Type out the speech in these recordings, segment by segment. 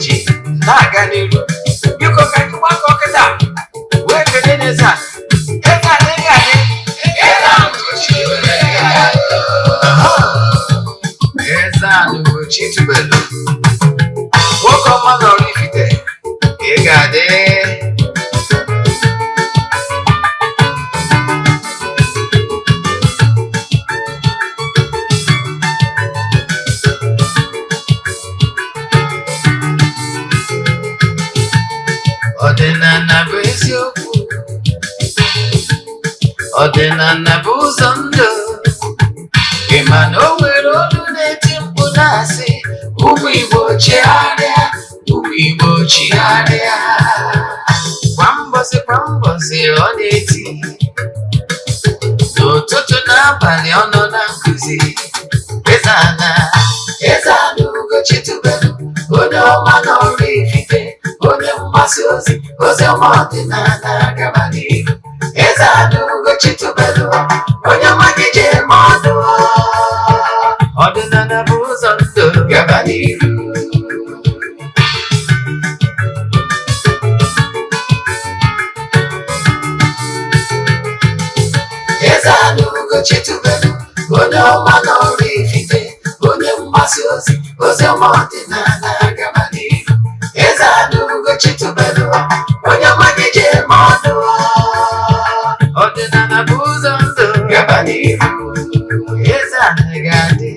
ji na-aga n'iru. Biko ka anyị gbakọ kịta wee kelee n'Eze-Ana. Eze-Ana ị ga-adị. Eze-Ana ugochitubelu. Nwoke ọma na oraifite ị ga-adị. Ọdịnala bụ eziokwu, ọdịnala bụ ụzọ ndụ. Ị ma na o nwere olu na-eti mkpu na-asị ụmụ Igbo chigharịa, ụmụ Igbo chigharịa. Kwa mbọsị ọ na-eti, n'ụtụtụ n'abalị ọ nọ na nkụzi. Eze-Ana, Eze-Ana ugochitubelu, onye ọma na oraifite, onye mgbasa ozi, ozi ọma ọdịnala gaba n'ihu. Eze-Ana ugochitubelu, onye ọma gị ji eme ọnụ. Ọdịnala bụ ụzọ ndụ gaba n'ihu. Eze-Ana ugochitubelu, onye ọma na oraifite, onye mgbasa ozi, ozi ọma ọdịnala gaba n'ihu. Eze-Ana ugochitubelu, onye ọma gị ji eme ọnụ. Ọdịnala bụ ụzọ ndụ gaba n'ihu. Eze-Ana ga-adị,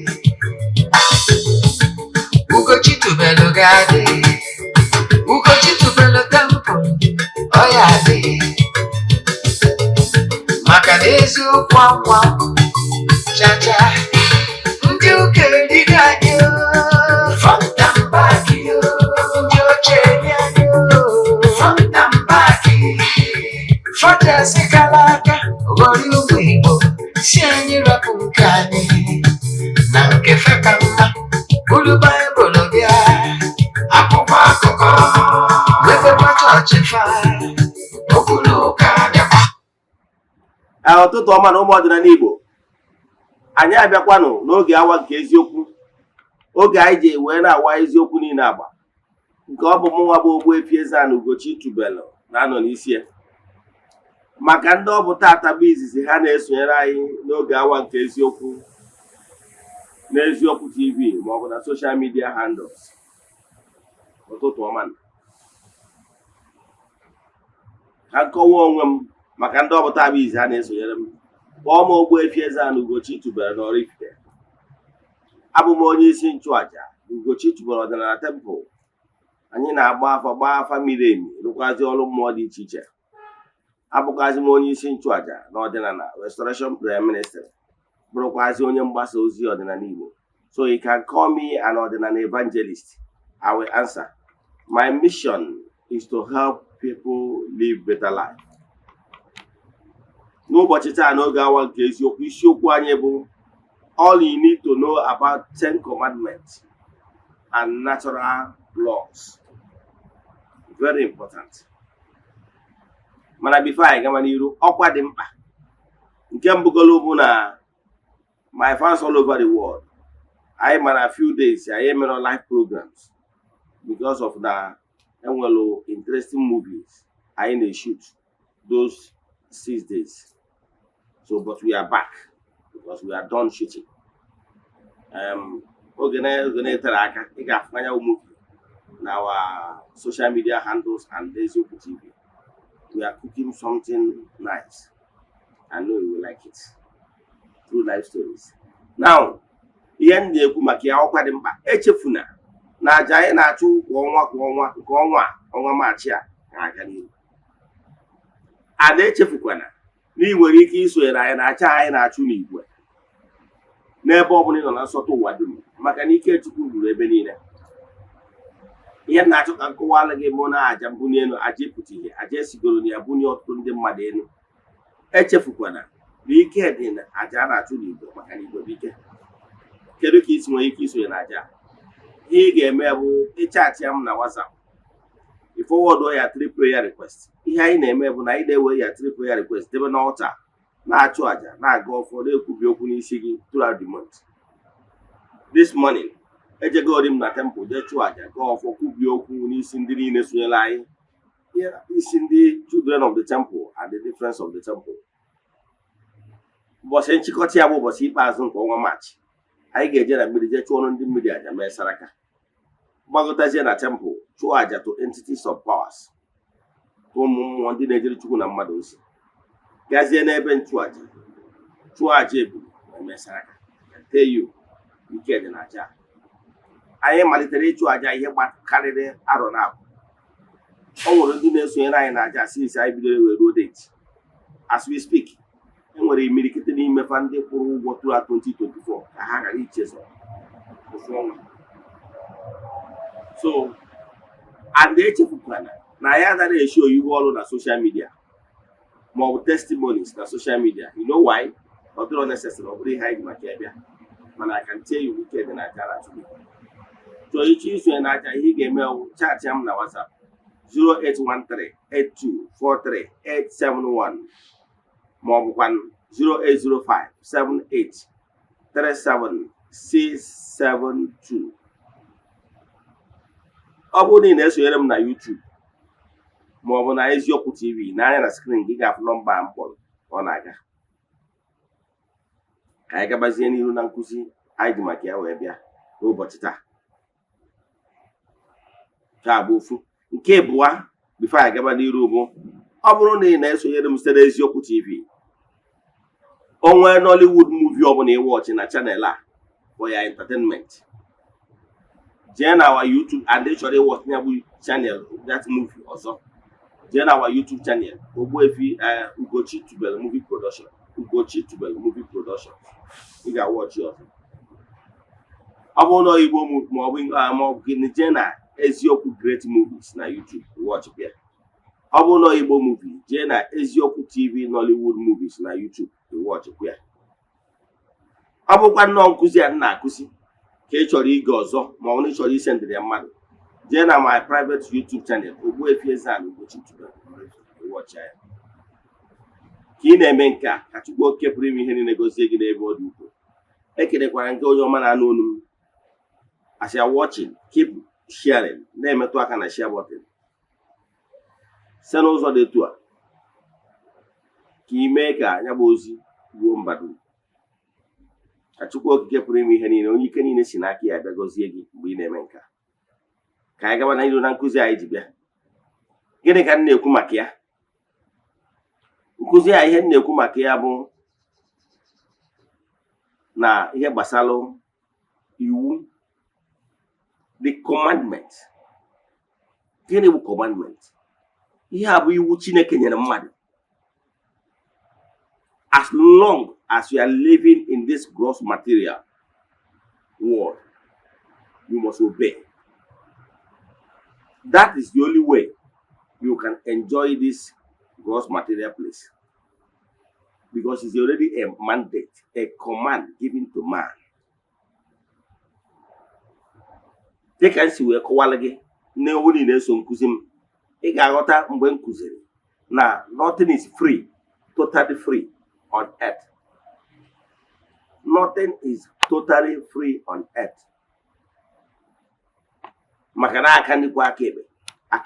ugochitubelu ga-adị, ugochitubelu temple ọ ya adị. Maka na eziokwu anwa chacha, ndị ụka erighị anyị fọnta mbaki, ndị oche eri anyị fọnta mbaki. Fọdụsị kara aka ghọrọ ụmụ Igbo si anyị rapụ nke anyị na nke feka mma. Buru Baịbụl bịa, akwụkwọ akụkọ, wepekwa chọọchị fa, okwu n'ụka bịakwa. Ụtụtụ ọma na ụmụ ọdịnala Igbo, anyị abịakwanụ n'oge awa nke eziokwu, oge anyị ji wee na-awa eziokwu niile agba, nke ọ bụ mụnwa bụ Ogbuefi Eze-Ana ugochitubelu na-anọ n'isi ya. Maka ndị ọ bụ tata bụ izizi ha na-esonyere anyị n'oge awa nke eziokwu n'Eziokwu TV maọbụ na social media handles. Ụtụtụ ọma ka nkọwa onwe m maka ndị ọ bụ taa bụ izizi ha na-esonyere m. Kpọọ m Ogbuefi Eze-Ana ugochitubelu na oraifite. Abụ m onye isi nchụaja ugochitubelu ọdịnala temple. Anyị na-agba afa miri emi, rụkwazi ọrụ mmụọ dị iche iche. Abụkwazi m onye isi nchụaja na ọdịnala Restoration Prayer Ministry, bụrụkwazi onye mgbasa ozi ọdịnala Igbo. So you can call me an ọdịnala evangelist. I will answer. My mission is to help people live better life. N'ụbọchị taa n'oge awa nke eziokwu, isiokwu anyị bụ all you need to know about 10 commandments and natural laws. Very important. Mana before anyị gama n'iru, ọkwa dị mkpa nke mbugolo bụ na my fans all over the world, anyị mara few days anyị mere live programs because of the enwelo interesting movies anyị na-shoot those 6 days. So but we are back because we are done shooting. Oge na-etere aka ị ga-afụ anya movie na our social media handles and Eziokwu TV. We are cooking something nice. I know you will like it. True life stories. Now, ihe ndị ekwu maka ya ọkwa dị mkpa. Echefuna na aja anyị na-achụ kwa ọnwa nke ọnwa Maachị a ga-aga n'ihu. Ada echefukwana na ị nwere ike isonyere anyị na aja anyị na-achụ n'igwe n'ebe ọ bụla ị nọ na nsọtụ ụwa dum, maka na ike Chukwu ruru ebe niile. Ihe na-achọ ka nkọwala gị mụ na aja mbunye elu, aja ịpụta ihe, aja esigoro na ya bunye ọtụtụ ndị mmadụ elu. Echefukwana na ike dị na aja a na-achụ n'igwe, maka na igwe bụ ike. Kedu ka isi nwere ike isonye na aja? Ihe ị ga-eme bụ ịchaatị m na WhatsApp, i forward ya 3 prayer request. Ihe anyị na-eme bụ na anyị na-ewe ya 3 prayer request debe n'ọlta, na-achụ aja, na-aga ọfọ, na-ekwubi okwu n'isi gị throughout the month. This morning ejegodi m na temple jee chụọ aja ka ọfọ kwubie okwu n'isi ndị niile sonyere anyị. Isi ndị children of the temple and the difference of the temple. Ụbọchị nchịkọta ya bụ ụbọchị ikpeazụ nke ọnwa Maachị, anyị ga-eje na mmiri jee chụọrọ ndị mmiri aja mee saraka, gbagotazie na temple chụọ aja to entities of powers, ụmụ mmụọ ndị na-ejere Chukwu na mmadụ ozi, gazie n'ebe nchụaja chụọ aja ebulu mee saraka. Tell you, ike dị na aja. Anyị malitere ịchụ aja ihe karịrị arọ na abụọ. O nwere ndị na-esonyere anyị na aja since anyị bidoro wee ruo date. As we speak, enwere imirikiti n'ime fa ndị kwụrụ ụgwọ throughout 2024 ka ha ghara ichezo ofu ọnwa. So, and echefukwana na ya anaghị eshi oyibo ọrụ na social media ma ọ bụ testimonies na social media. You know why? Ọ dịrọ necessary, ọ bụrụ ihe anyị ji maka ya bịa. Mana I can tell you ike dị na aja na Chukwu. So ichi isonye na aja, ihe ị ga-eme chat ya m na WhatsApp 08138243871 ma ọ bụkwa 08057837672. Ọ bụrụ na ị na-esonyere m na YouTube ma ọ bụ na Eziokwu TV, n'anya na screen gị ga-afụ nọmba mkpọrọ ọ na-aga. Ka anyị gabazie n'ihu na nkụzi anyị ji maka ya wee bịa n'ụbọchị taa. Ka bụ ofu. Nke abụọ, bifo anyị gaba n'iru bụ, ọ bụrụ na ị na-esonyere m site n'Eziokwu TV, o nwee Nollywood movie ọ bụla ịwọchị na channel a for your entertainment, jee na our YouTube and they chọrọ ịwọchị ya bụ channel that movie ọzọ, jee na our YouTube channel Ogbuefi Ugochitubelu movie production, Ugochitubelu movie production. Ị ga-awọchị ọzọ. Ọ bụrụ na Igbo ma ọ bụ gịnị, jee na Eziokwu Great Movies na YouTube watch ya. Ọ bụrụ na Igbo movie, jee na Eziokwu TV Nollywood Movies na YouTube watch ya. Ọ bụkwa nnọọ nkụzi a na-akụzi ka ị chọrọ ige ọzọ ma ọ bụ na ị chọrọ isendịrị ya mmadụ, jee na my private YouTube channel Ogbuefi Eze-Ana ugochitubelu watch ya. Ka ị na-eme nke a, ka Chukwu oke pụrụ ime ihe niile gozie gị n'ebe ọ dị ukwuu. Ekelekwara nke onye ọma na-anụ olu m. As you are watching, keep sharing, na-emetụ aka na share button. Site n'ụzọ dị etu a ka ime ka ya bụ ozi ruo mba dum. Ka Chukwu okike pụrụ ime ihe niile, onye ike niile si n'aka ya bịa gọzie gị mgbe ị na-eme nke a. Ka anyị gaba na ilu na nkụzi anyị ji bịa. Gịnị ka m na-ekwu maka ya? Nkụzi a ihe m na-ekwu maka ya bụ na ihe gbasara iwu, the commandment. Gịnị bụ commandment? Ihe a bụ iwu Chineke nyere mmadụ. As long as you are living in this gross material world, you must obey. That is the only way you can enjoy this gross material place. Because it's already a mandate, a command given to man. Dịka m si wee kọwara gị n'ewuri na-eso nkụzi m, ị ga-aghọta mgbe m kụziri na nothing is free, totally free on earth. Nothing is totally free on earth. Maka na aka nri kwa aka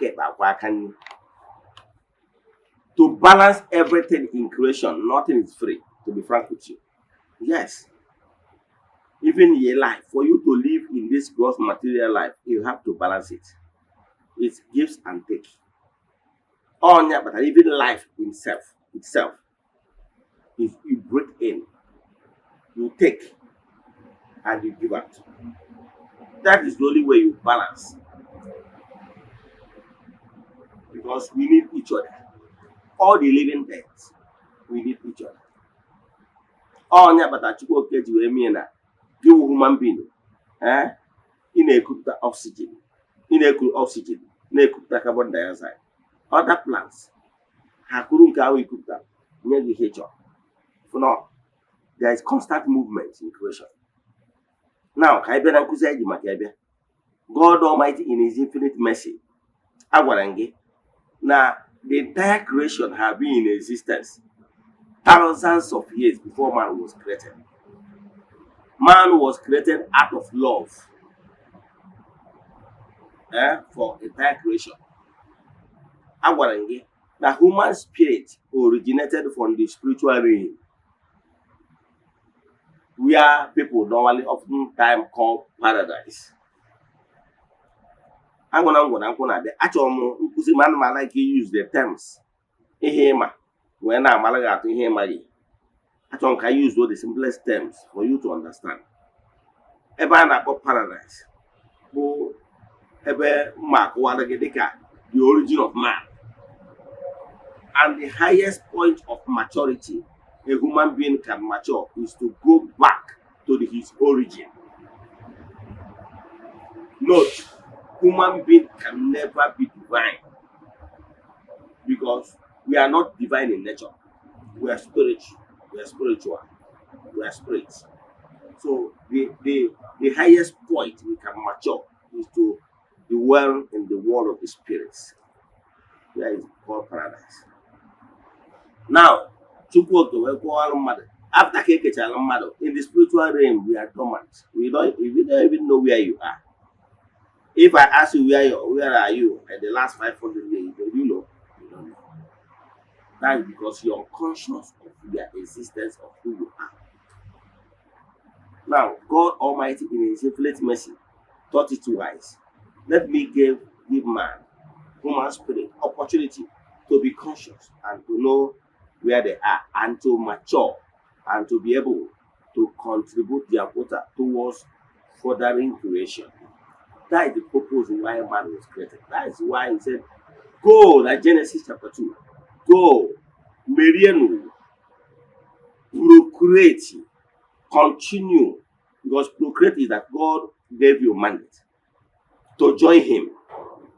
ekpe akwa aka nri. To balance everything in creation, nothing is free, to be frank with you. Yes. Even in your life, for you to live in this gross material life, you have to balance it. It gives and takes. Oh, yeah, but even life itself, if you breathe in, you take, and you give out. That is the only way you balance. Because we need each other. All the living things, we need each other. Oh, yeah, but I took okay to me na give human being. In a cooked oxygen, na-ekupụta carbon dioxide. Other plants, ha kuru nke ahụ ikupụta nye gị ihe chọrọ. For now, there is constant movement in creation. Now, ka anyị bịa na nkụzi anyị ji maka ya bịa. God Almighty in His infinite mercy, agwara gị na the entire creation have been in existence thousands of years before man was created. Man was created out of love. for entire creation. Agwarangi, the human spirit originated from the spiritual realm, where people normally often time call paradise. I'm gonna the actual man like use the terms. Ihema, when I'm malaga to him, I can use the simplest terms for you to understand. Ebe a na-akpọ paradise bụ ebe mma akọwara gị dịka the origin of man and the highest point of maturity a human being can mature is to go back to his origin. Note, human being can never be divine because we are not divine in nature. We are spiritual. We are spiritual. We are spirits. So the highest point we can mature is to dwell in the world of the spirits. That is called paradise. Now, after in the spiritual realm, we are dormant. We don't even know where you are. If I ask you where are you at the last 500 years, you know? You don't know. That is because you're unconscious of the existence of who you are. Now, God Almighty in His infinite mercy thought it wise. Let me give man, human spirit, opportunity to be conscious and to know where they are and to mature and to be able to contribute their quota towards furthering creation. That is the purpose why man was created. That is why He said, go, like Genesis chapter 2, go, Merienu, procreate, continue, because procreate is that God gave you a mandate to join Him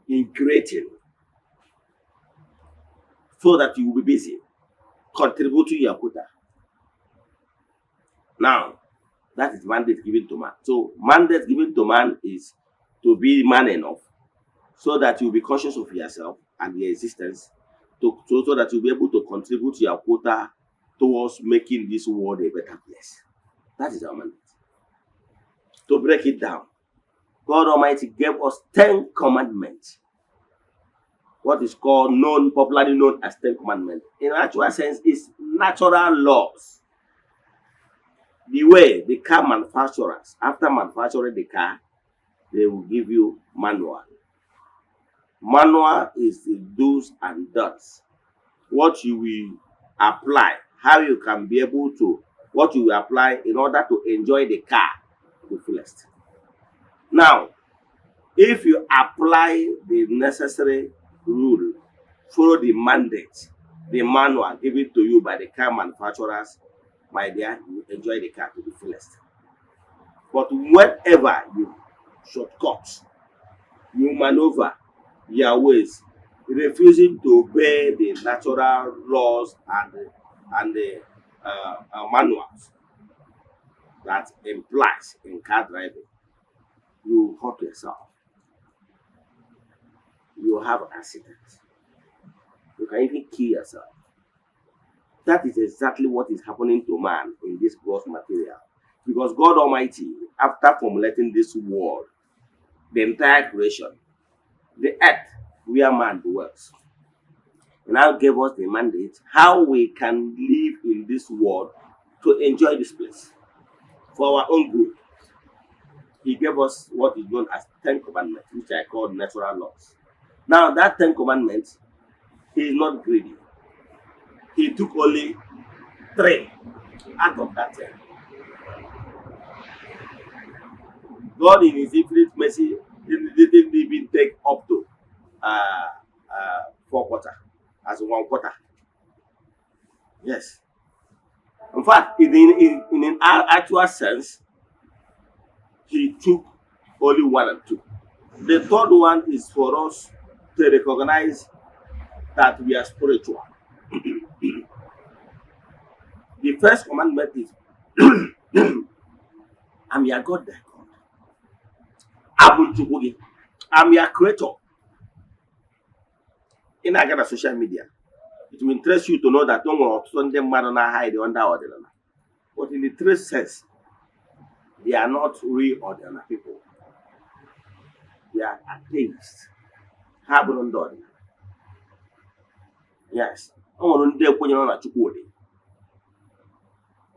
in creating so that you will be busy contributing your quota. Now, that is mandate given to man. So, mandate given to man is to be man enough so that you will be conscious of yourself and your existence, so that you'll be able to contribute your quota towards making this world a better place. That is our mandate. To break it down, God Almighty gave us 10 commandments. What is called popularly known as 10 commandments. In actual sense, is natural laws. The way the car manufacturers, after manufacturing the car, they will give you manual. Manual is the do's and don'ts. What you will apply, how you can be able to, what you will apply in order to enjoy the car to the fullest. Now, if you apply the necessary rule, follow the mandate, the manual given to you by the car manufacturers, my dear, you enjoy the car to the fullest. But whenever you shortcut, you maneuver your ways, refusing to obey the natural laws and the manuals that implies in car driving, you hurt yourself. You have accidents. You can even kill yourself. That is exactly what is happening to man in this gross material. Because God Almighty, after formulating this world, the entire creation, the earth where man dwells, now gave us the mandate how we can live in this world to enjoy this place for our own good. He gave us what is known as 10 commandments, which I call natural laws. Now, that 10 commandments, He is not greedy. He took only 3 out of that 10. God, in His infinite mercy, didn't even take up to 4 quarters as 1 quarter. Yes. In fact, in an actual sense, He took only 1 and 2. The third one is for us to recognize that we are spiritual. The first commandment is, I'm your God, thy God. I'm your creator. In our social media, it will interest you to know that no one Sunday man hide under ordinary. But in the truth sense, they are not real ordinary people. they are atheists. Ha bụrụ ndị ọdịnala. Yes. O nwere ndị ekwenyere na Chukwu dị.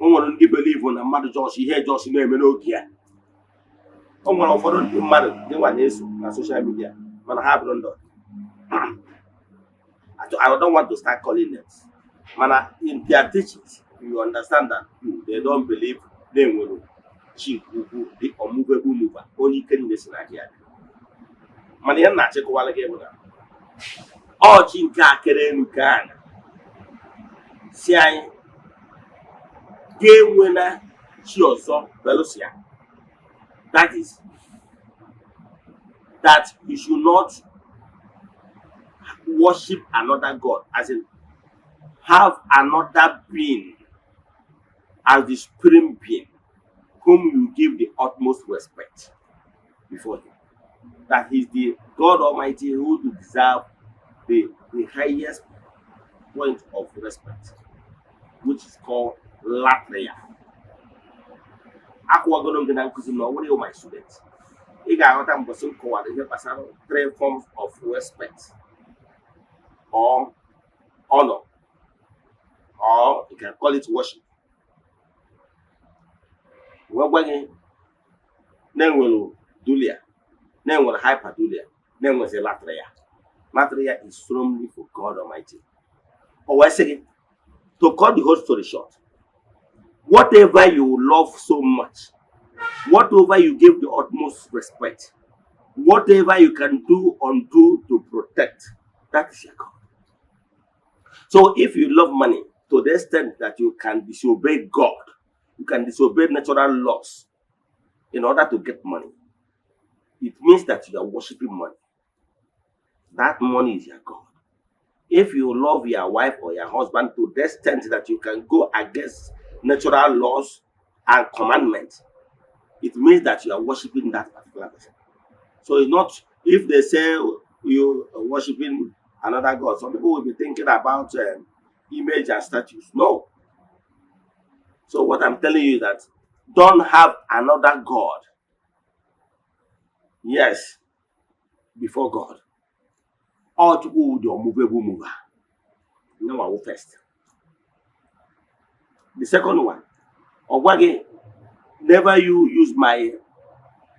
O nwere ndị believe na mmadụ jọs ihe jọs na-eme n'oge ya. O nwere ụfọdụ ndị mmadụ ndị nwa na-eso na social media mana ha bụrụ ndị ọdịnala. I don't want to start calling names. Mana in their teachings, you understand that they don't believe they will chi ukwu the unmovable mover. Only can listen again. Mana ihe na achịkọwala gị bụ na ọ chi nke akere nke a si anyị ga-enwe na chi ọzọ belusia. That is that you should not worship another god, as in have another being as the supreme being whom you give the utmost respect before him. That is the God Almighty who deserve the highest point of respect, which is called latria. Akwụwagono gị na nkụzi na ọwụrụ my students. Ị ga-aghọta mbọsị nkọwara ihe gbasara 3 forms of respect or honor, or you can call it worship. We're na-enwere dulia, na-enwere hyperdulia, na-enwere latria. Latria is strongly for God Almighty. Or we're saying, to cut the whole story short, whatever you love so much, whatever you give the utmost respect, whatever you can do undo to protect, that is your God. So if you love money to the extent that you can disobey God, you can disobey natural laws in order to get money, it means that you are worshiping money. That money is your God. If you love your wife or your husband to the extent that you can go against natural laws and commandments, it means that you are worshiping that particular person. So it's not, if they say you are worshiping another God, some people will be thinking about image and statues. No. So what I'm telling you is that don't have another God, yes, before God. Or to go the unmovable mover. No, first. The second one, Ogwage, never you use my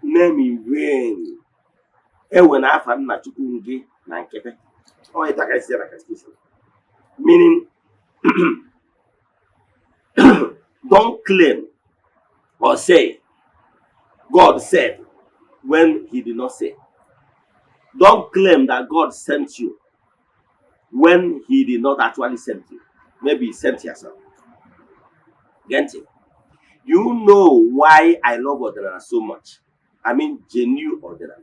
name in vain. When I found na chukungi na nkete. Oh, meaning, don't claim or say God said when he did not say. Don't claim that God sent you when he did not actually send you. Maybe he sent yourself. Get it? You know why I love Eze-Ana so much. I mean, genuine Eze-Ana.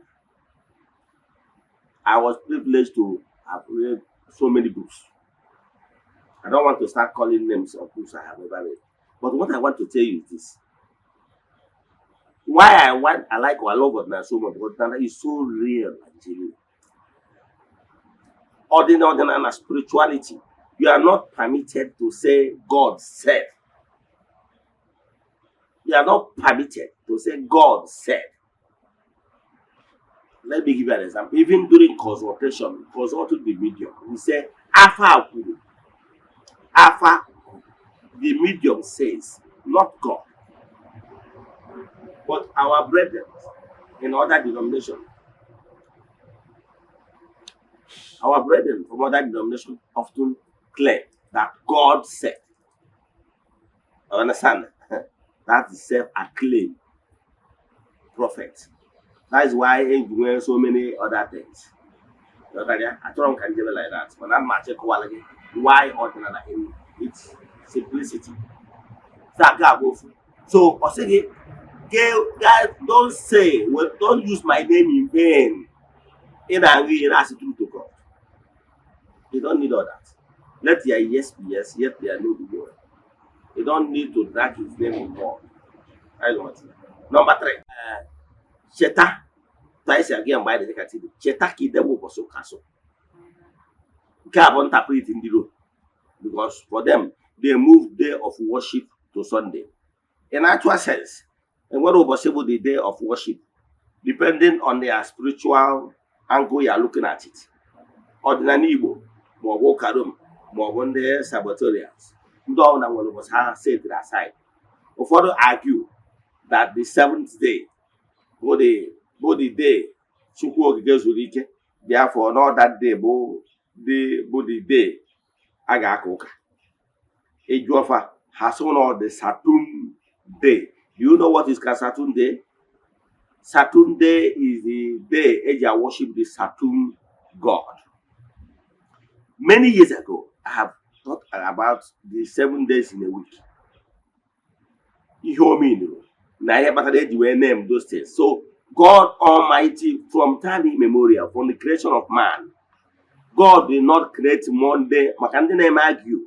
I was privileged to have read so many books. I don't want to start calling names of books I have ever read. But what I want to tell you is this. Why I like or I love Eze-Ana so much, because Eze-Ana is so real and genuine. Ordinary spirituality, you are not permitted to say God said. You are not permitted to say God said. Let me give you an example. Even during consultation, consulting the medium, we say Alpha, the medium says, not God. But our brethren in other denominations, from other denominations often claim that God said. You understand? That is self-acclaimed prophet. That is why he doing so many other things. I don't can give it like that. But I'm not quality. Why ordinary in its simplicity? So, guys, don't say, well, don't use my name in vain. In angry and ask it to God. You don't need all that. Let your yes be yes, yet their no be no. You don't need to drag his name in God. I don't want to. Number 3. Cheta. Twice again by the negative. Cheta ki demo boso kaso. Carbon interpret in the road. Because for them, they move day of worship to Sunday. In actual sense, and what was able the day of worship depending on their spiritual angle you are looking at it. Ordinary Igbo, Mobo Karum, Mobonde Sabotorians. Don't know what was set aside. Before argue that the seventh day, body day, Chukwu Gezurike, therefore not that day, the day, Agakoka. Ejuofa has on the Saturn day. Do you know what is Saturn day? Saturn day is the day Eja worship the Saturn god. Many years ago, I have thought about the 7 days in a week. You mean? Now, I name those things. So, God Almighty, from time immemorial, from the creation of man, God did not create Monday. Makandi na argue.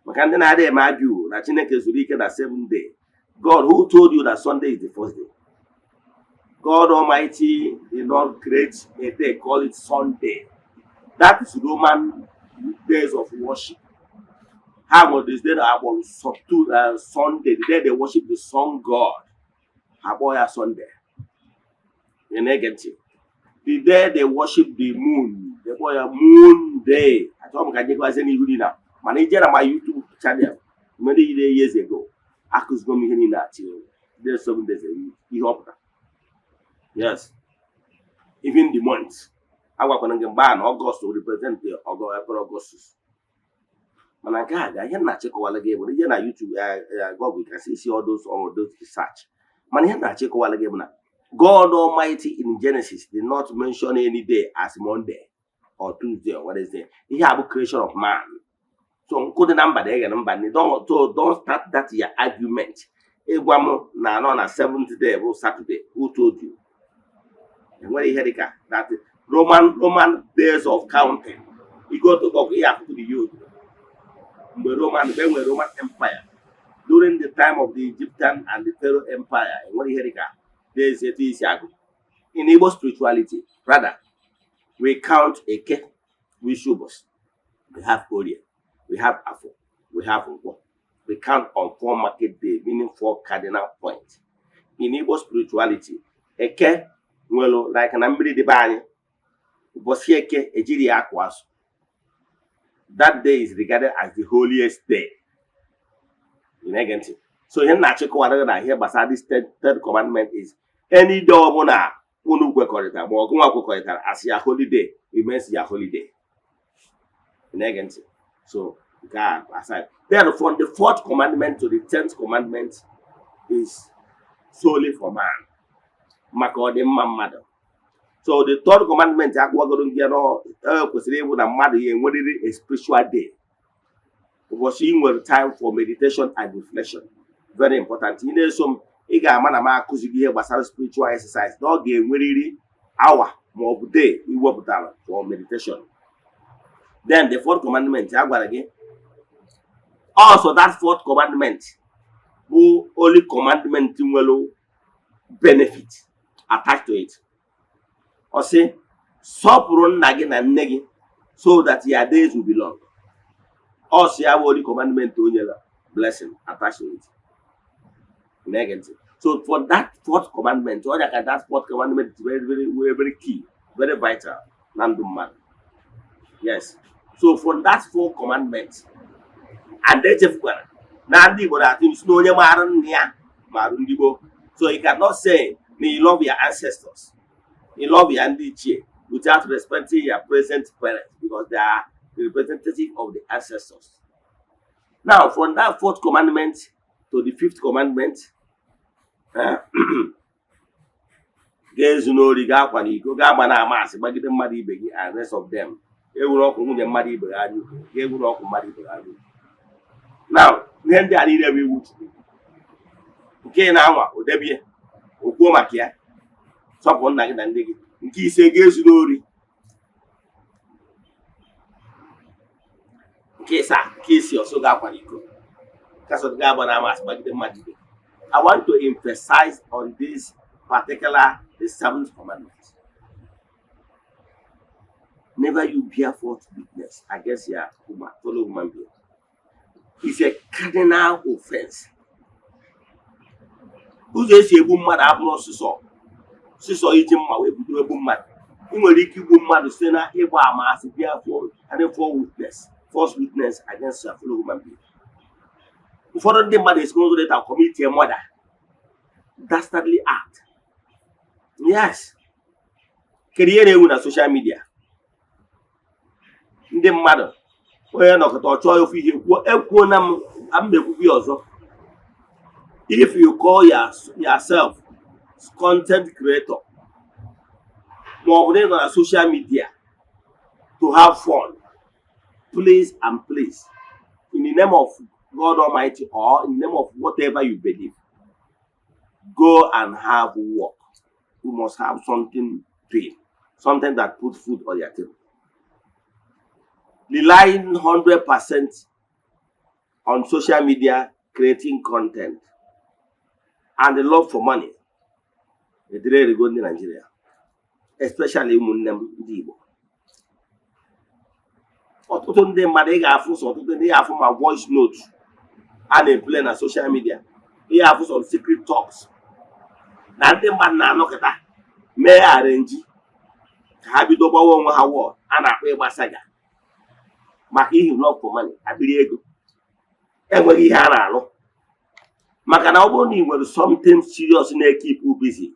Makandi na argue. Na Chineke zurike that 7th day. God, who told you that Sunday is the first day? God Almighty did not create a day, call it Sunday. That is Roman days of worship. How about this day about Sunday, the day they worship the sun god? How about Sunday? The negative. The day they worship the moon, they call a moon day. I told him I any good now. Manager on my YouTube channel many years ago. I was going to that there's 7 days a week. He hopped. Yes. Even the months. I was going to ban August to represent the Augustus. Man, God, I not check all again, but you YouTube, go we can see all those research. Man, I not check all again. God Almighty in Genesis did not mention any day as Monday or Tuesday or Wednesday. He have a creation of man. So couldn't number there number. Don't start that your argument. Now on a 7th day or Saturday. Who told you? And when you hear that Roman days of counting, you go to go here to the youth. The Roman Empire. During the time of the Egyptian and the Pharaoh Empire, and what you hear there is a Tiago. In Igbo spirituality, rather, we count Eke, we Shubos, we have Orie, we have Afo, we have Ugo. We count on 4 market day, meaning 4 cardinal points. In Igbo spirituality, Eke, well, like an ambri de bani, Bosieke, Ejiri Aquas. That day is regarded as the holiest day. In Egenti. So here Nachiko whatever here, but this third commandment is any domona unu kwekorita, but kwekorita as your holiday, it means your holiday. In Egenti. So God aside. Then from the 4th commandment to the 10th commandment is solely for man. Makode mother. So the 3rd commandment, a spiritual day. Was in time for meditation and reflection. Very important. You know, some spiritual exercise. Don't get really hour more day for meditation. Then the 4th commandment, again. Also, that 4th commandment, who only commandment will benefit attached to it. Or say, stop run again and negging so that your days will be long. Also, have only commandment to blessing attached to it. Negative. So for that 4th commandment, that 4th commandment is very, very, very, very key, very vital. Man. Yes. So for that 4 commandments, and they just so you cannot say you love your ancestors, you love your Andichie without respecting your present parents because they are the representative of the ancestors. Now, from that 4th commandment to the 5th commandment, and rest of them. Now, when they are in every wood, okay, now, Odebie, Okomakia, someone like that, and he say, Gaze Lori. Case your so that one you go. Because of the Gabanamas, but the money. I want to emphasize on this particular, the 7th commandment. Never you bear false witness against your fellow human being. It's a cardinal offense. Who says you woman have lost so? sịsọ iji mma wee bido egbu mmadụ. Ị nwere ike igbu mmadụ site na ịgba amasị bịa false witness against your fellow human being. Ụfọdụ ndị mmadụ esikwa ụzọ dịta commit a murder, dastardly act. Yes. Kedu ihe na-ewu na social media? Ndị mmadụ onye nọkọta ọ chọọ ofu ihe ekwuo na m ekwubi ọzọ. If you call yourself content creator, ma ọ bụ na ị nọ na social media to have fun, please and please, in the name of God Almighty or in the name of whatever you believe, go and have work. You must have something doing, something that puts food on your table. Relying 100% on social media, creating content, and the love for money, the very good in Nigeria, especially ụmụnne m ndị Igbo. Ọtụtụ ndị mmadụ ị ga-afụ sọ ọtụtụ ndị ga-afụ ma voice note a na-eplay na social media, ị ga-afụ sọ secret talks na ndị mmadụ na-anọkọta mee arrange ka ha bido gbawa onwe ha wọd a na-akpọ ịgbasaga maka ihi love for money, abịrị ego enweghị ihe a na-alụ. Maka na ọ bụrụ na ị nwere something serious na-keep you busy,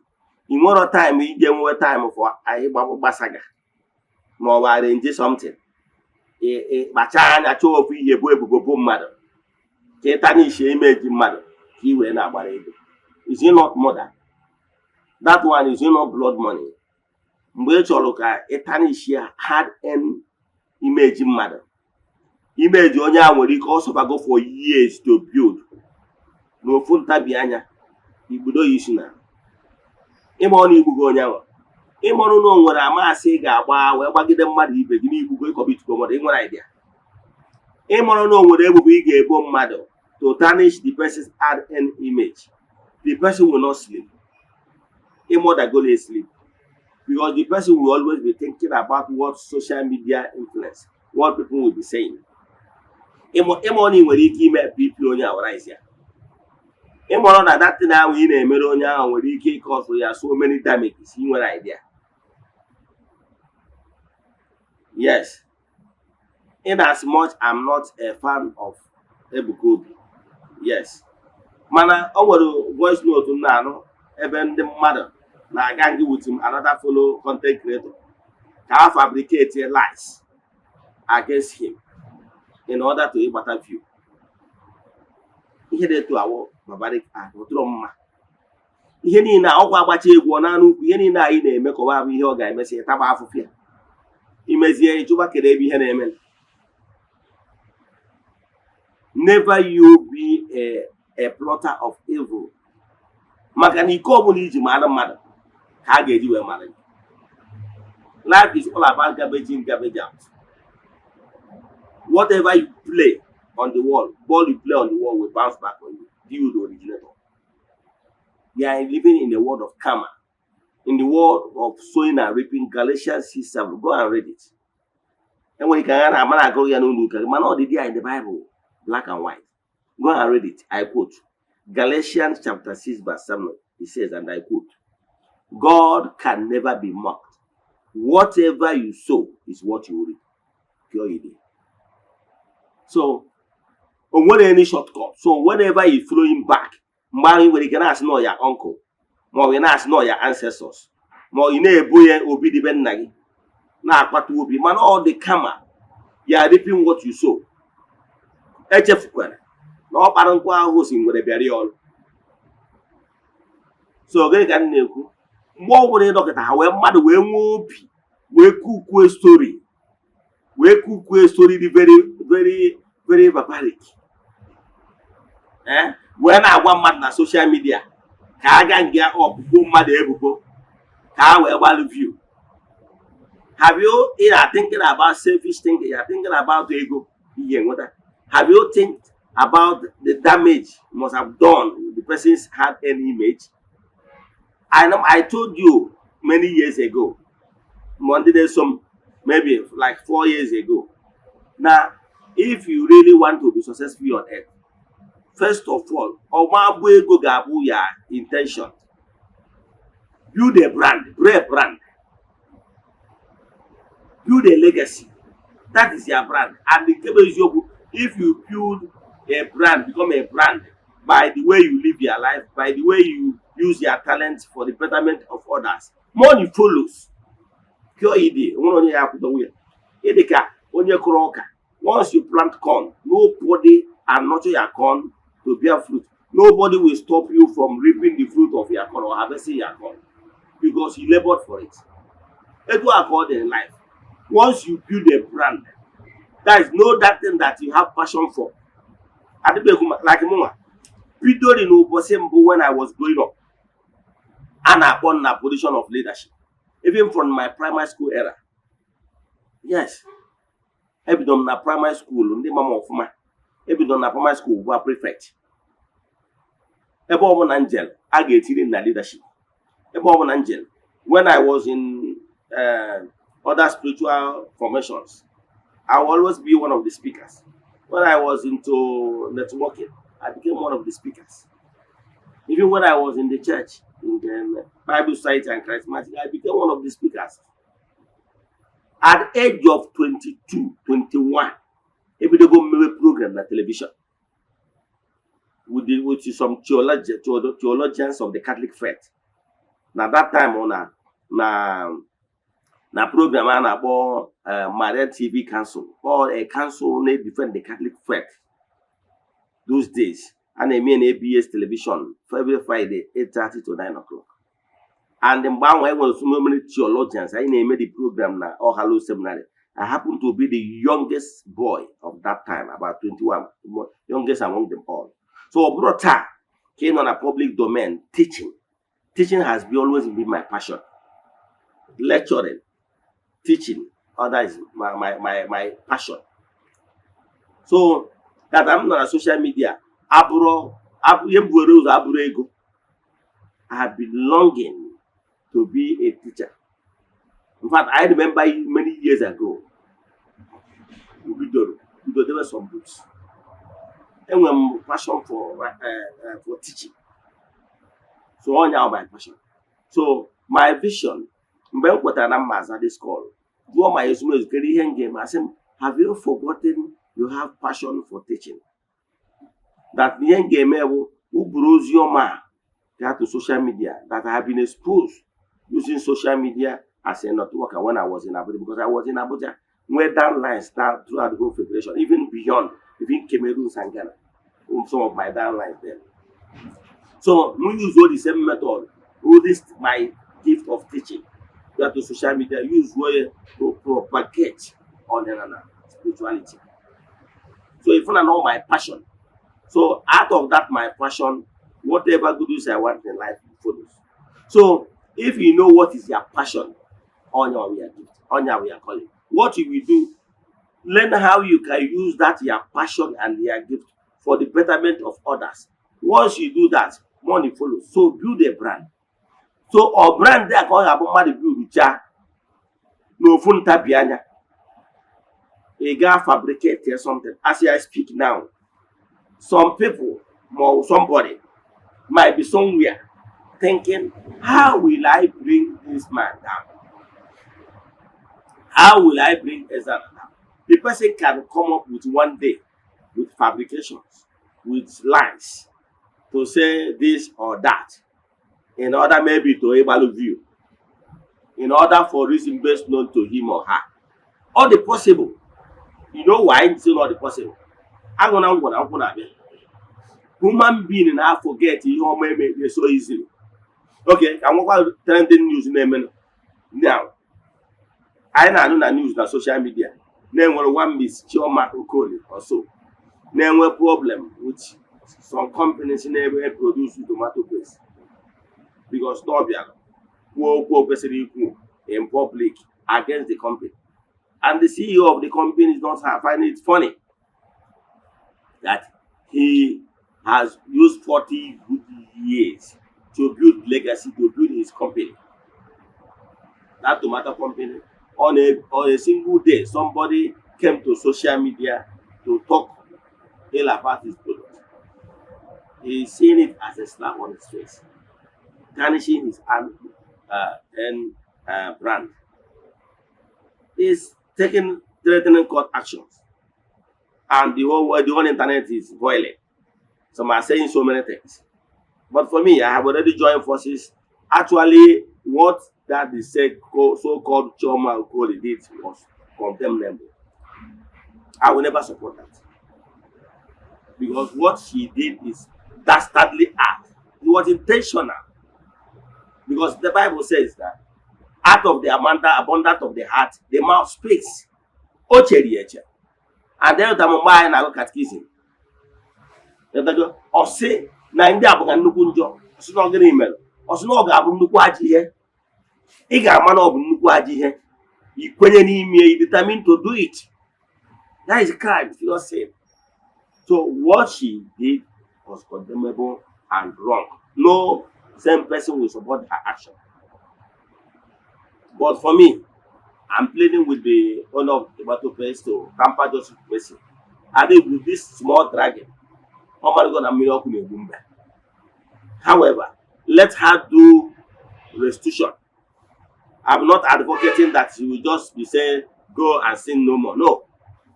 ị nwere time ije nwe time for anyị gbasaga ma ọ bụ arrange something, kpacha anya chọọ ofu ihe bụ ebubo bụ mmadụ ka ịta n'ishi imeji mmadụ ka ị wee na-agbara ego. Is it not murder? That one is not blood money. Mgbe ị chọrọ ka ịta n'ishi hard earned imeji mmadụ, imeji onye a nwere ike ọsọbago for years to build n'ofu ntabi anya igbudo ya isi na ịma ọ na-igbugo onye ahụ, ịmụrụ na o nwere amasị ị ga-agba wee gbagide mmadụ ibe gị n'igbugo ịkọbitugo mmadụ, ị nwere idea. Ịmụrụ na o nwere ebubo ị ga-ebo mmadụ to tarnish the person's hard-earned image, the person will not sleep. Ịmụda go sleep because the person will always be thinking about what social media influence, what people will be saying. Ịmụrụ na ị nwere ike ime BP onye awara isi ya. Ịmụrụ na that thing ahụ ị na-emere onye ahụ nwere ike ịkọsụ ya so many damages, ị nwere idea. Yes, in as much I'm not a fan of Ebuka, yes, mana o nwere voice note na-anụ ebe ndị mmadụ na-aga ngị with him another fellow content creator ka ha fabricate lies against him in order to ịgbata view. Ihe dị etu awụ barbaric act, ọtụrụ mma. Ihe niile ọkwa agbacha egwu ọ na-anụ ukwu, ihe niile anyị na-eme ka ọ bụ ihe ọ ga-emesi ịtaba afụfụ ya. Imezie ịjụba kere ebe ihe na-eme. Never you be a plotter of evil. Maka na ike ọbụla iji mara mmadụ ka a ga-eji wee mara. Life is all about garbage in, garbage out. Whatever you play on the wall, ball you play on the wall will bounce back on you. You, the originator. We are living in the world of karma. In the world of sowing and reaping, Galatians 6:7. Go and read it. And when you can man, all the day in the Bible, black and white. Go and read it. I quote. Galatians chapter 6, verse 7. It says, and I quote, God can never be mocked. Whatever you sow is what you reap. Pure idea. So, when any shortcut. So, whenever you flowing back, man, when you can ask no your uncle, more you ask no your ancestors, more you know boy obi the ben nagi. Na akpatu obi man all the karma. You are reaping what you sow. Echefukwana. No parankwa hosi ngwere biari all. So, gani ka na-ekwu. Mgbe ọ bụla ịdọkịta ha wee mmadụ wee nwee obi wee kukwuo story dị very barbaric. Wee na-agwa mmadụ na social media ka a ga nga ọbụbụ mmadụ ebubo ka ha wee gbalụ view. Have you thinking about selfish thinking? You're thinking about ego. Have you think about the damage you must have done the person's had any image? I told you many years ago, maybe like 4 years ago. Now, if you really want to be successful on earth, first of all, your intention. Build a brand, build a legacy. That is your brand. And the cable is your, if you build a brand, become a brand by the way you live your life, by the way you use your talents for the betterment of others, money follows. Pure idea. Once you plant corn, nobody and nurture your corn to bear fruit. Nobody will stop you from reaping the fruit of your corn or harvesting your corn because you labored for it. It will accord in life. Once you build a brand, there is no that thing that you have passion for. Like Mama, Peter in Obosembo when I was growing up, and I won a position of leadership, even from my primary school era. Yes, every done na primary school, the mama of my every done na primary school were prefect. Every one angel, I get in the leadership. Every one angel. When I was in other spiritual formations, I will always be one of the speakers. When I was into networking, I became one of the speakers. Even when I was in the church, in the Bible Society and Charismatic, I became one of the speakers. At the age of 22, 21, every day go make program on television with some theologians of the Catholic faith. Now that time on na program about Maria TV Council or a council they defend the Catholic faith. Those days, and I mean ABS television every Friday 8:30 to 9 o'clock. And then I was so many theologians. I made the program now or Hello Seminary. I happened to be the youngest boy of that time, about 21, youngest among them all. So Brota came on a public domain teaching. Teaching has always been my passion. Lecturing, teaching, that is my passion. So that I'm not on social media. I have been longing to be a teacher. In fact, I remember many years ago, there were some books. And when passion for teaching. So on now my passion. So my vision, when what I'm at this call, do my resume is getting game. I said, have you forgotten you have passion for teaching? That the end game who blows your mind to social media, that I have been exposed using social media as a networker when I was in Abuja, because I was in Abuja, where downlines down throughout the whole federation, even beyond, even Cameroon and Ghana, some of my downlines there. So we use all the same method. All this my gift of teaching. That to social media use way to propagate on another spirituality. So if you know my passion, so out of that my passion, whatever good news I want in life follows. So if you know what is your passion, on your gift, on your calling, what you will do, learn how you can use that your passion and your gift for the betterment of others. Once you do that, money follows. So build a brand. So our brand there called about build no fun tabianya. A guy fabricate something. As I speak now, some people or somebody might be somewhere thinking, how will I bring this man down? How will I bring Eze-Ana down? The person can come up with one day with fabrications, with lies to say this or that, in order maybe to evaluate you, in order for reason best known to him or her. All the possible. You know why it's not the possible? I'm gonna human being and I forget it so easily. Okay, I'm going to trending news name now. I know the news on social media. Then one miss Chioma Okoli or so. Then one problem with some companies never produce tomato paste because Nobia will in public against the company, and the CEO of the company is not finding it funny that he has used 40 good years to build legacy, to build his company. That tomato company, on a single day, somebody came to social media to talk ill about his product. He's seeing it as a slap on his face, garnishing his hand brand is taking threatening court actions, and the whole internet is boiling. Some are saying so many things. But for me, I have already joined forces. Actually, what that the so-called Choma Okoli did was condemnable. I will never support that. Because what she did is dastardly act. It was intentional. Because the Bible says that out of the abundance of the heart, the mouth speaks. Ocheriyeche. And then the Mumbai na catechism. Ọ sị na ndị abụga nnukwu njọ, ọsị na ọ gịnị mere, ọsị na ọ ga-abụ nnukwu ajọ ihe. Ị ga-ama na ọ bụ nnukwu ajọ ihe. I kwenye n'ime, you determined to do it. That is crime, you know saying. So what she did was condemnable and wrong. No same person will support her action. But for me, I'm pleading with the owner of the battle place to tamper justice with mercy. I think with this small dragon, however, let her do restitution. I'm not advocating that she will just be saying, go and sin no more. No.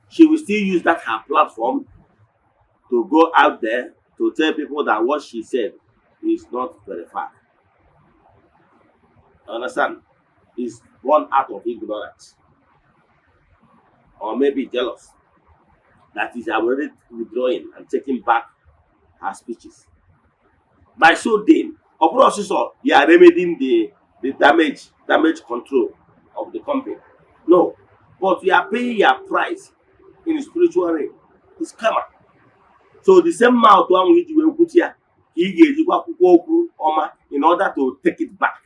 She will still use that her platform to go out there to tell people that what she said is not verified. Understand? It's one out of ignorance. Or maybe jealous. That is already withdrawing and taking back her speeches. By so doing, of course, you are remedying the damage control of the company. No. But you are paying your price in spiritual realm. It's karma. So the same mouth one which you will put here, in order to take it back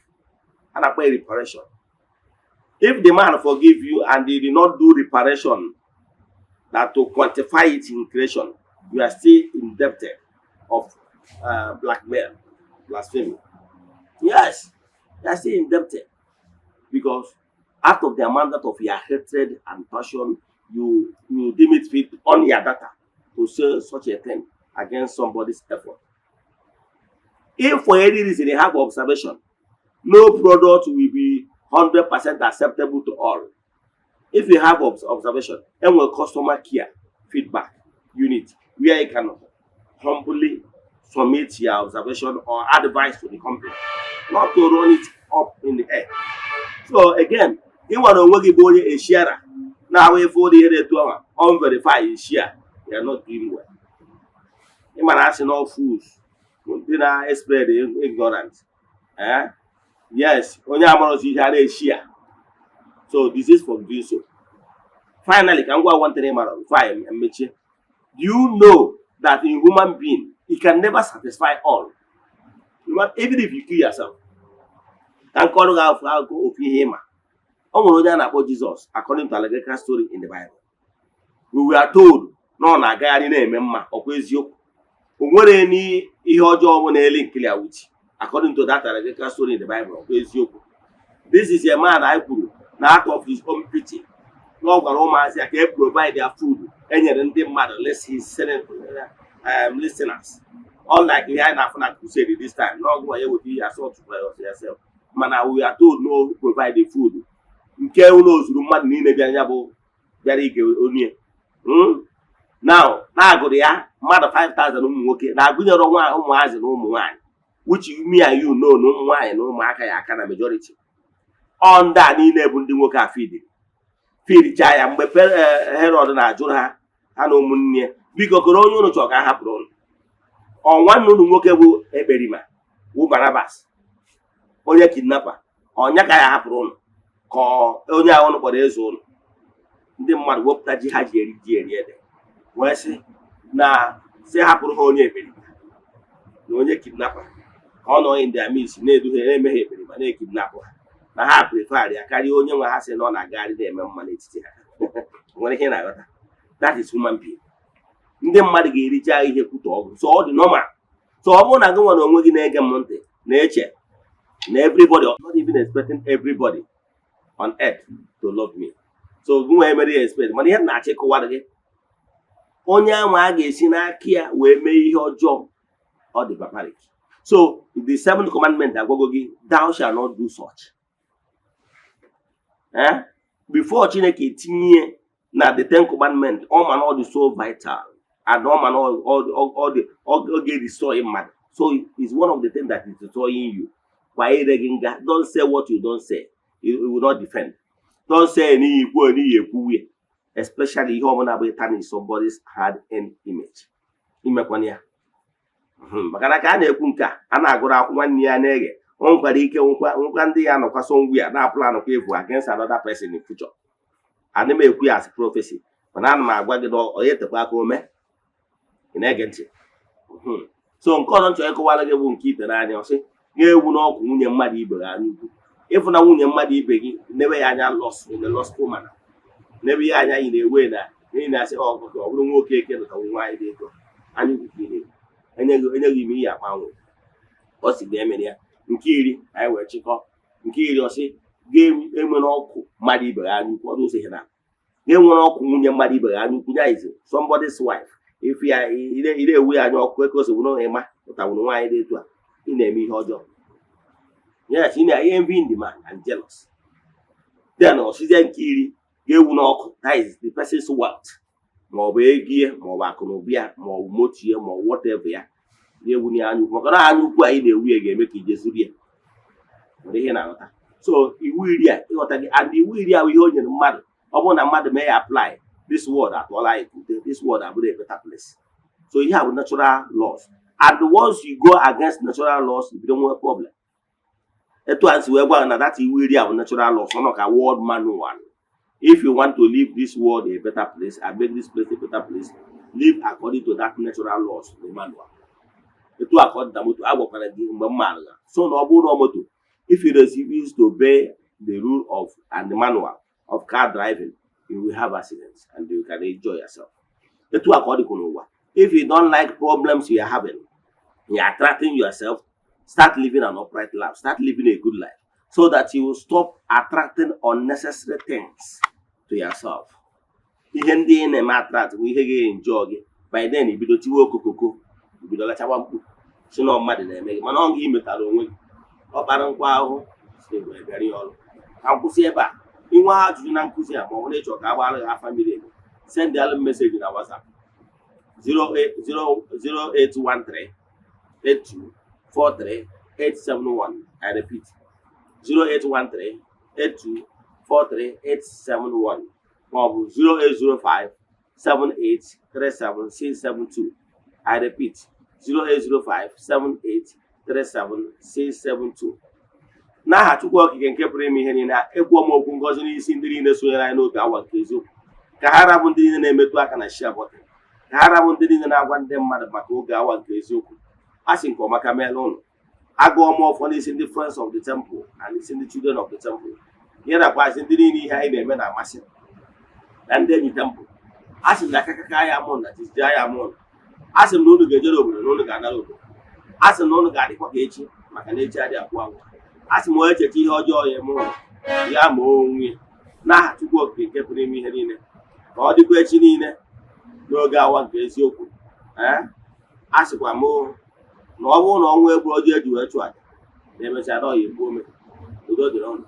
and apply reparation. If the man forgive you and they did not do reparation, that to quantify it in creation, you are still indebted of blackmail, blasphemy. Yes, you are still indebted because out of the amount of your hatred and passion, you deem it fit on your data to say such a thing against somebody's effort. If for any reason you have observation, no product will be 100% acceptable to all. If you have observation, and will customer care feedback unit where you can humbly submit your observation or advice to the company, not to run it up in the air. So again, you want to work a sharer. Now, if for the other two unverified share, they are not doing well. You might ask no fools, dinner spread ignorance. Yes, only amount you had a share. So this is for doing so. Finally, can go one thing fire and make you. Do you know that in human being, it can never satisfy all? Even if you kill yourself, can call out for go of him. About Jesus, according to the allegorical story in the Bible. We were told, no, na guy name or you were any job on a link clear with, according to that allegorical story in the Bible. This is a man I put not of his own pity. No Romans can provide their food, and yet they matter less he's sending listeners. Unlike the Eze-Ana crusade this time, no go ahead with the assault to yourself. Man, we are told no provide the food. Nke knows room niile bịa anya bụ bịara ige onye. Now, na-agụrụ ya mmadụ 5,000 ụmụ nwoke na-agụnyere ụmụazị na ụmụ nwaanyị, which me and you know na ụmụ nwaanyị na ụmụaka ya aka na majority. Onda niile bụ ndị nwoke a feedichaa ya mgbe Herod na-ajụrụ ha na ụmụnne biko kọrọ onye unu chọrọ ka a hapụrụ unu. Nwanne unu nwoke bụ Ekperima wụ Barnabas, onye kidnapper, ọnya ka ya hapụrụ unu. Ka onye ahụ nọ kpọrọ eze ụlọ ndị mmadụ wepụta ji ha ji eri ede wee sị na si hapụrụ ha onye Ekperima na onye kidnapper ka ọ nọ in their midst na-eduhie na-emeghe Ekperima na-ekidnapụ ha na ha prefer ya karịa onye nwe ha sị na ọ na-agagharị na-eme mma n'etiti ha. Nwere ihe na-aghọta. That is human being. Ndị mmadụ ga-ericha ihe kwutọ ọgwụ, so ọ dị normal. So ọ bụrụ na gị nwere onwe gị na-ege m ntị na-eche na everybody, I'm not even expecting everybody on earth to love me. So go very expect. Man, ihe na-achị kụwara gị onye ahụ a ga-esi n'aka ya wee mee ihe ọjọọ, ọ dị barbaric. So the 7th commandment agwagogi, thou shalt not do such. Before Chineke tinye na the 10 commandment, all man all the so vital, and all man all the destroying man. So it's one of the things that is destroying you. Why don't say what you don't say. It will not defend. Don't say any equal, especially if turning somebody's hard-earned image. Makana ka na-ekwu nke a na-agụrụ akwụkwọ nwanne ya na-ege o nwekwara ike nwekwa ndị ya nọkwa somewhere na plan kwa evu against another person in future. Ana m ekwu ya as prophecy, mana ana m agwa gị na onye tekwa aka ome ị na-ege ntị. So nke ọzọ nchọ ịkọwara gị bụ nke ite n'anya ọsị ga-ewu n'ọkụ nwunye mmadụ ibe gị anya ukwu. Ịfụ na nwunye mmadụ ibe gị nebe ya anya lọsụ mana nebe ya anya ị na-ewe na n'ihi na asị ọ bụrụ nwoke eke nụta nwaanyị dị ego anya ukwu ka ị na-ewu enyeghị ime ihe akpanwe ọ si ga-emere ya. Nke iri anyị wee chịkọ nke iri ọsị ga-enwere ọkụ mmadụ ibe gị anya ukwu. Ọdụ ose na ga-enwere ọkụ nwunye mmadụ ibe gị anya ukwu. Ya izi somebody's wife if ya ire ewu ya anya ọkụ eke ose wụrụ ịma pụtawụrụ nwaanyị dị etu a ị na-eme ihe ọjọọ. Yes, ị na-envy the man and jealous. Then ọsịzie nke iri ga-ewu n'ọkụ, that is the person's wealth, ma ọ bụ ego ya ma ọ bụ akụ na ụba ya ma ọ bụ moto ya ma ọ bụ whatever ya ga-ewu na anya ukwu. Maka na anya ukwu anyị na-ewu ya ga-eme ka ije zuru ya. Nwere ihe na-aghọta. So iwu iri a ịghọta gị, and iwu iri ahụ ihe o nyere mmadụ. Ọ bụrụ na mmadụ mee ya apply this word atụọla ekwute, this word abụrụ a better place. So ihe a bụ natural laws, and once you go against natural laws you bido nwee problem. Etu a nsi wee gwa na that iwu iri a bụ natural laws, ọ nọ ka world manual. If you want to leave this world a better place and make this place a better place, live according to that natural laws, the manual. Etu according to moto agwakwara gị mgbe mma alụga. So na ọ bụrụ na moto, if you refuse to obey the rule of and the manual of car driving, you will have accidents and you can enjoy yourself. Etu according to n'ụwa. If you don't like problems you are having, you are attracting yourself, start living an upright life, start living a good life, so that you will stop attracting unnecessary things to yourself. Ihe ndị ị na-eme attract bụ ihe ga-enjoy gị. By then ibido tiwe okokoko, ibido lachawa mkpu si na mmadụ na-eme gị, mana ọ ga imetara onwe gị. Ọ kpara nkwa ahụ si wee bịara ya ọrụ. Ka nkwụsị ebe a. Inwe ajụjụ na nkụzi a ma ọ bụrụ ịchọ ka agbara gị afa mmiri ego, send alụ message na WhatsApp 0813 8243 871. I repeat 0813 8243 871 maọbụ 0805 7837 672. I repeat 0805 7837 672. N'aha Chukwu Okike nke pụrụ ime ihe niile, ekwuo m okwu ngọzi n'isi ndị niile sonyere anyị n'oge awa nke eziokwu. Ka ha rabụ ndị niile na-emetụ aka na share button, ka ha rabụ ndị niile na-agwa ndị mmadụ maka oge awa nke eziokwu. A sị nke ọma ka meela ụnụ. Agụọ m ọfọ n'isi ndị friends of the temple and isi ndị children of the temple. Ihe nakwazi ndị niile ihe anyị na-eme na-amasị na ndị enyi temple. A sị m na akakaka ya mụ na jijiji ya mụ. A sị m na unu ga-ejere obodo na unu ga-anara obodo. A sị m na unu ga-adịkwa ka echi maka na echi adị agwụ agwụ. A sị m onye echecha ihe ọjọọ ya mụ ya ma onwe n'aha Chukwu Okike nke pụrụ ime ihe niile, ka ọ dịkwa echi niile n'oge awa nke eziokwu. A sịkwa m na ọ bụrụ na ọnwa egbu ọjọọ eji wee chụọ aja na emechaa na ọya egbu ome. Udo dịrị ọnụ.